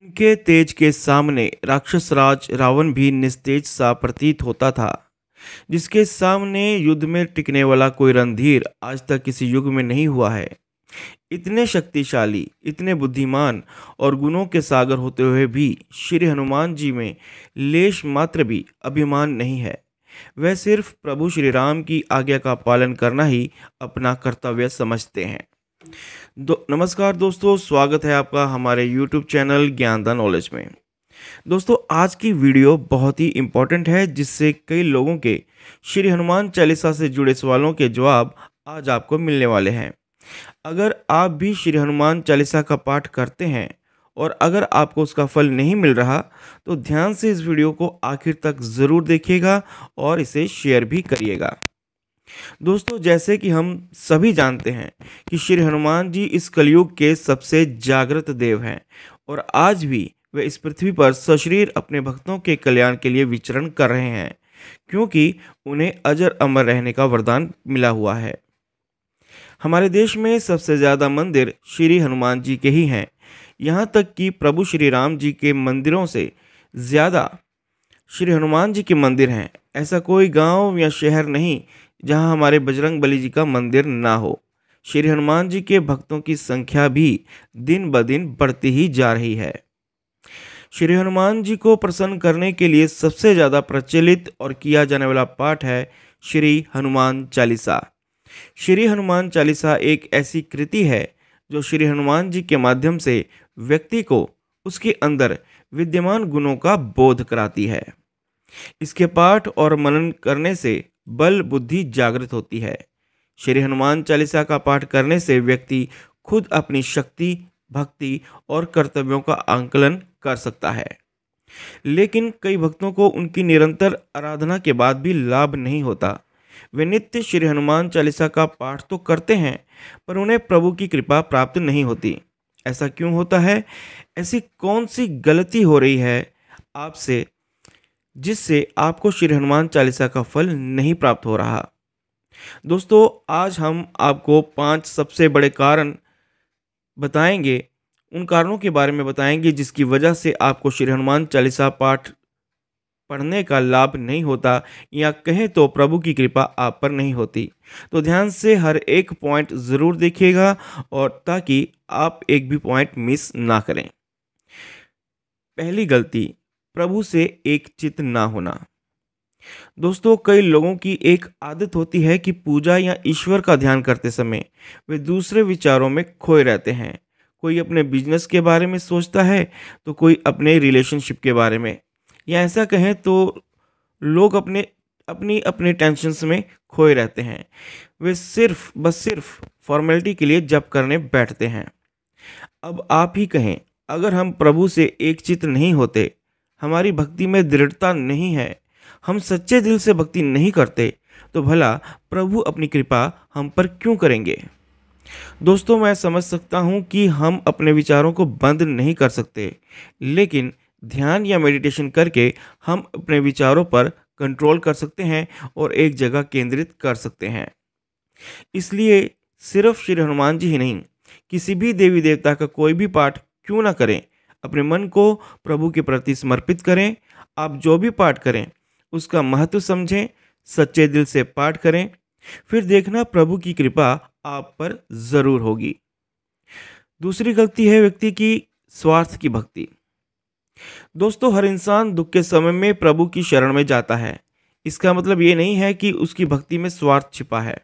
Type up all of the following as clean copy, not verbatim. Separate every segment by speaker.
Speaker 1: उनके तेज के सामने राक्षस राज रावण भी निस्तेज सा प्रतीत होता था, जिसके सामने युद्ध में टिकने वाला कोई रणधीर आज तक किसी युग में नहीं हुआ है। इतने शक्तिशाली, इतने बुद्धिमान और गुणों के सागर होते हुए भी श्री हनुमान जी में लेश मात्र भी अभिमान नहीं है। वह सिर्फ प्रभु श्री राम की आज्ञा का पालन करना ही अपना कर्तव्य समझते हैं। नमस्कार दोस्तों, स्वागत है आपका हमारे YouTube चैनल ज्ञान द नॉलेज में। दोस्तों, आज की वीडियो बहुत ही इम्पोर्टेंट है, जिससे कई लोगों के श्री हनुमान चालीसा से जुड़े सवालों के जवाब आज आपको मिलने वाले हैं। अगर आप भी श्री हनुमान चालीसा का पाठ करते हैं और अगर आपको उसका फल नहीं मिल रहा, तो ध्यान से इस वीडियो को आखिर तक ज़रूर देखिएगा और इसे शेयर भी करिएगा। दोस्तों, जैसे कि हम सभी जानते हैं कि श्री हनुमान जी इस कलयुग के सबसे जागृत देव हैं और आज भी वे इस पृथ्वी पर सशरीर अपने भक्तों के कल्याण के लिए विचरण कर रहे हैं, क्योंकि उन्हें अजर अमर रहने का वरदान मिला हुआ है। हमारे देश में सबसे ज़्यादा मंदिर श्री हनुमान जी के ही हैं। यहाँ तक कि प्रभु श्री राम जी के मंदिरों से ज़्यादा श्री हनुमान जी के मंदिर हैं। ऐसा कोई गांव या शहर नहीं जहां हमारे बजरंग बली जी का मंदिर ना हो। श्री हनुमान जी के भक्तों की संख्या भी दिन ब दिन बढ़ती ही जा रही है। श्री हनुमान जी को प्रसन्न करने के लिए सबसे ज़्यादा प्रचलित और किया जाने वाला पाठ है श्री हनुमान चालीसा। श्री हनुमान चालीसा एक ऐसी कृति है जो श्री हनुमान जी के माध्यम से व्यक्ति को उसके अंदर विद्यमान गुणों का बोध कराती है। इसके पाठ और मनन करने से बल बुद्धि जागृत होती है। श्री हनुमान चालीसा का पाठ करने से व्यक्ति खुद अपनी शक्ति, भक्ति और कर्तव्यों का आंकलन कर सकता है। लेकिन कई भक्तों को उनकी निरंतर आराधना के बाद भी लाभ नहीं होता। वे नित्य श्री हनुमान चालीसा का पाठ तो करते हैं, पर उन्हें प्रभु की कृपा प्राप्त नहीं होती। ऐसा क्यों होता है? ऐसी कौन सी गलती हो रही है आपसे जिससे आपको श्री हनुमान चालीसा का फल नहीं प्राप्त हो रहा? दोस्तों, आज हम आपको 5 सबसे बड़े कारण बताएंगे, उन कारणों के बारे में बताएंगे जिसकी वजह से आपको श्री हनुमान चालीसा पाठ पढ़ने का लाभ नहीं होता, या कहें तो प्रभु की कृपा आप पर नहीं होती। तो ध्यान से हर एक पॉइंट ज़रूर देखिएगा और ताकि आप एक भी पॉइंट मिस ना करें। पहली गलती, प्रभु से एक चित्त ना होना। दोस्तों, कई लोगों की एक आदत होती है कि पूजा या ईश्वर का ध्यान करते समय वे दूसरे विचारों में खोए रहते हैं। कोई अपने बिजनेस के बारे में सोचता है तो कोई अपने रिलेशनशिप के बारे में, या ऐसा कहें तो लोग अपनी अपनी टेंशन्स में खोए रहते हैं। वे सिर्फ फॉर्मेलिटी के लिए जप करने बैठते हैं। अब आप ही कहें, अगर हम प्रभु से एक चित्त नहीं होते, हमारी भक्ति में दृढ़ता नहीं है, हम सच्चे दिल से भक्ति नहीं करते, तो भला प्रभु अपनी कृपा हम पर क्यों करेंगे? दोस्तों, मैं समझ सकता हूँ कि हम अपने विचारों को बंद नहीं कर सकते, लेकिन ध्यान या मेडिटेशन करके हम अपने विचारों पर कंट्रोल कर सकते हैं और एक जगह केंद्रित कर सकते हैं। इसलिए सिर्फ श्री हनुमान जी ही नहीं, किसी भी देवी देवता का कोई भी पाठ क्यों ना करें, अपने मन को प्रभु के प्रति समर्पित करें। आप जो भी पाठ करें उसका महत्व समझें, सच्चे दिल से पाठ करें, फिर देखना प्रभु की कृपा आप पर जरूर होगी। दूसरी गलती है व्यक्ति की स्वार्थ की भक्ति। दोस्तों, हर इंसान दुख के समय में प्रभु की शरण में जाता है। इसका मतलब ये नहीं है कि उसकी भक्ति में स्वार्थ छिपा है।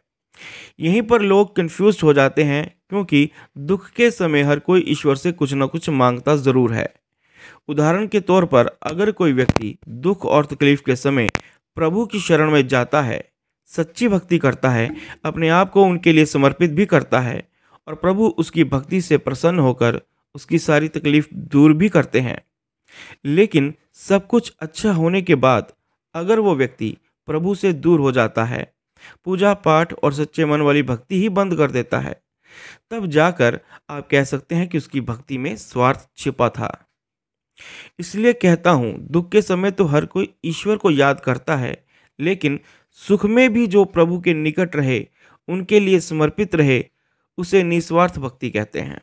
Speaker 1: यहीं पर लोग कंफ्यूज हो जाते हैं, क्योंकि दुख के समय हर कोई ईश्वर से कुछ न कुछ मांगता ज़रूर है। उदाहरण के तौर पर, अगर कोई व्यक्ति दुख और तकलीफ के समय प्रभु की शरण में जाता है, सच्ची भक्ति करता है, अपने आप को उनके लिए समर्पित भी करता है, और प्रभु उसकी भक्ति से प्रसन्न होकर उसकी सारी तकलीफ दूर भी करते हैं। लेकिन सब कुछ अच्छा होने के बाद अगर वो व्यक्ति प्रभु से दूर हो जाता है, पूजा पाठ और सच्चे मन वाली भक्ति ही बंद कर देता है, तब जाकर आप कह सकते हैं कि उसकी भक्ति में स्वार्थ छिपा था। इसलिए कहता हूँ, दुख के समय तो हर कोई ईश्वर को याद करता है, लेकिन सुख में भी जो प्रभु के निकट रहे, उनके लिए समर्पित रहे, उसे निस्वार्थ भक्ति कहते हैं।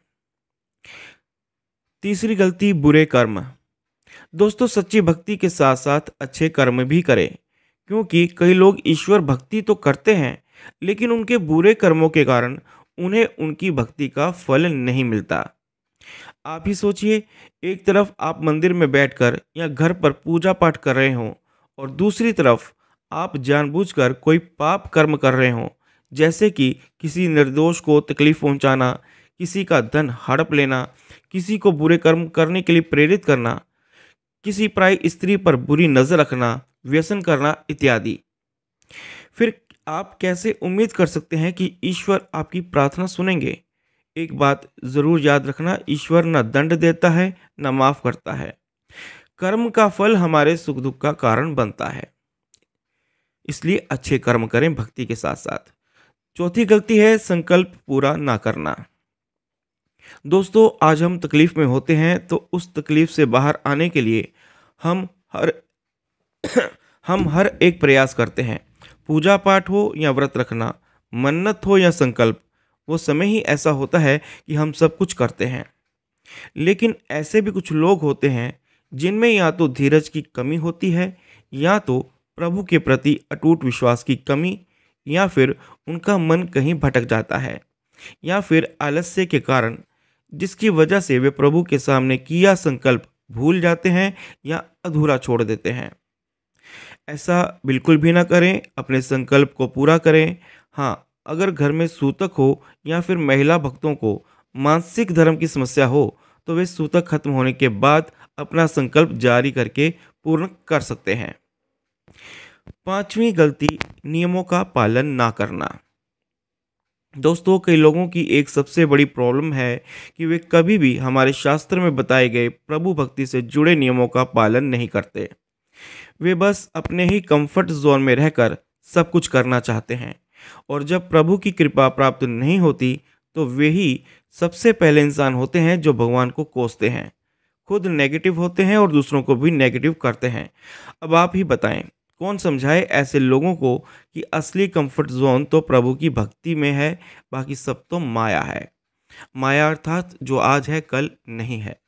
Speaker 1: तीसरी गलती, बुरे कर्म। दोस्तों, सच्ची भक्ति के साथ साथ अच्छे कर्म भी करें, क्योंकि कई लोग ईश्वर भक्ति तो करते हैं, लेकिन उनके बुरे कर्मों के कारण उन्हें उनकी भक्ति का फल नहीं मिलता। आप ही सोचिए, एक तरफ आप मंदिर में बैठकर या घर पर पूजा पाठ कर रहे हों और दूसरी तरफ आप जानबूझकर कोई पाप कर्म कर रहे हों, जैसे कि किसी निर्दोष को तकलीफ पहुंचाना, किसी का धन हड़प लेना, किसी को बुरे कर्म करने के लिए प्रेरित करना, किसी पराई स्त्री पर बुरी नज़र रखना, व्यसन करना इत्यादि। फिर आप कैसे उम्मीद कर सकते हैं कि ईश्वर आपकी प्रार्थना सुनेंगे? एक बात ज़रूर याद रखना, ईश्वर न दंड देता है न माफ़ करता है। कर्म का फल हमारे सुख दुख का कारण बनता है, इसलिए अच्छे कर्म करें भक्ति के साथ साथ। चौथी गलती है संकल्प पूरा ना करना। दोस्तों, आज हम तकलीफ में होते हैं तो उस तकलीफ से बाहर आने के लिए हम हर हम हर एक प्रयास करते हैं। पूजा पाठ हो या व्रत रखना, मन्नत हो या संकल्प, वो समय ही ऐसा होता है कि हम सब कुछ करते हैं। लेकिन ऐसे भी कुछ लोग होते हैं जिनमें या तो धीरज की कमी होती है, या तो प्रभु के प्रति अटूट विश्वास की कमी, या फिर उनका मन कहीं भटक जाता है, या फिर आलस्य के कारण, जिसकी वजह से वे प्रभु के सामने किया संकल्प भूल जाते हैं या अधूरा छोड़ देते हैं। ऐसा बिल्कुल भी ना करें, अपने संकल्प को पूरा करें। हाँ, अगर घर में सूतक हो या फिर महिला भक्तों को मानसिक धर्म की समस्या हो, तो वे सूतक खत्म होने के बाद अपना संकल्प जारी करके पूर्ण कर सकते हैं। पांचवी गलती, नियमों का पालन ना करना। दोस्तों, कई लोगों की एक सबसे बड़ी प्रॉब्लम है कि वे कभी भी हमारे शास्त्र में बताए गए प्रभु भक्ति से जुड़े नियमों का पालन नहीं करते। वे बस अपने ही कंफर्ट जोन में रहकर सब कुछ करना चाहते हैं, और जब प्रभु की कृपा प्राप्त नहीं होती तो वे ही सबसे पहले इंसान होते हैं जो भगवान को कोसते हैं, खुद नेगेटिव होते हैं और दूसरों को भी नेगेटिव करते हैं। अब आप ही बताएं, कौन समझाए ऐसे लोगों को कि असली कंफर्ट जोन तो प्रभु की भक्ति में है, बाकी सब तो माया है। माया अर्थात जो आज है कल नहीं है।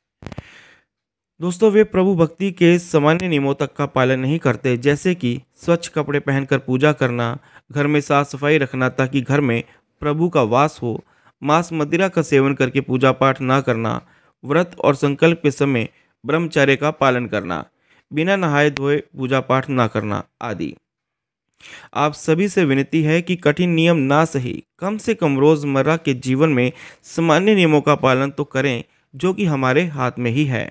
Speaker 1: दोस्तों, वे प्रभु भक्ति के सामान्य नियमों तक का पालन नहीं करते, जैसे कि स्वच्छ कपड़े पहनकर पूजा करना, घर में साफ सफाई रखना ताकि घर में प्रभु का वास हो, मांस मदिरा का सेवन करके पूजा पाठ ना करना, व्रत और संकल्प के समय ब्रह्मचर्य का पालन करना, बिना नहाए धोए पूजा पाठ ना करना आदि। आप सभी से विनती है कि कठिन नियम ना सही, कम से कम रोजमर्रा के जीवन में सामान्य नियमों का पालन तो करें, जो कि हमारे हाथ में ही है।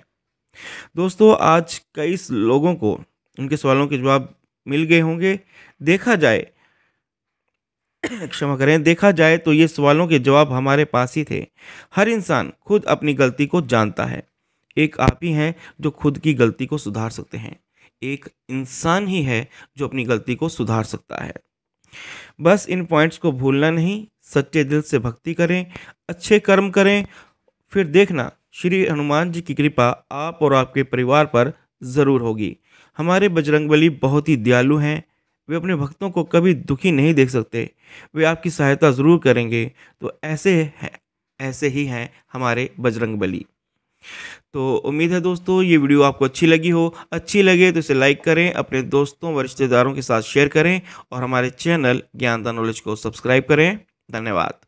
Speaker 1: दोस्तों, आज कई लोगों को उनके सवालों के जवाब मिल गए होंगे। देखा जाए क्षमा करें, देखा जाए तो ये सवालों के जवाब हमारे पास ही थे। हर इंसान खुद अपनी गलती को जानता है। एक आप ही हैं जो खुद की गलती को सुधार सकते हैं। एक इंसान ही है जो अपनी गलती को सुधार सकता है। बस इन पॉइंट्स को भूलना नहीं, सच्चे दिल से भक्ति करें, अच्छे कर्म करें, फिर देखना श्री हनुमान जी की कृपा आप और आपके परिवार पर ज़रूर होगी। हमारे बजरंगबली बहुत ही दयालु हैं। वे अपने भक्तों को कभी दुखी नहीं देख सकते। वे आपकी सहायता ज़रूर करेंगे। तो ऐसे ही हैं हमारे बजरंगबली। तो उम्मीद है दोस्तों ये वीडियो आपको अच्छी लगी हो। अच्छी लगे तो इसे लाइक करें, अपने दोस्तों व रिश्तेदारों के साथ शेयर करें और हमारे चैनल ज्ञानदान नॉलेज को सब्सक्राइब करें। धन्यवाद।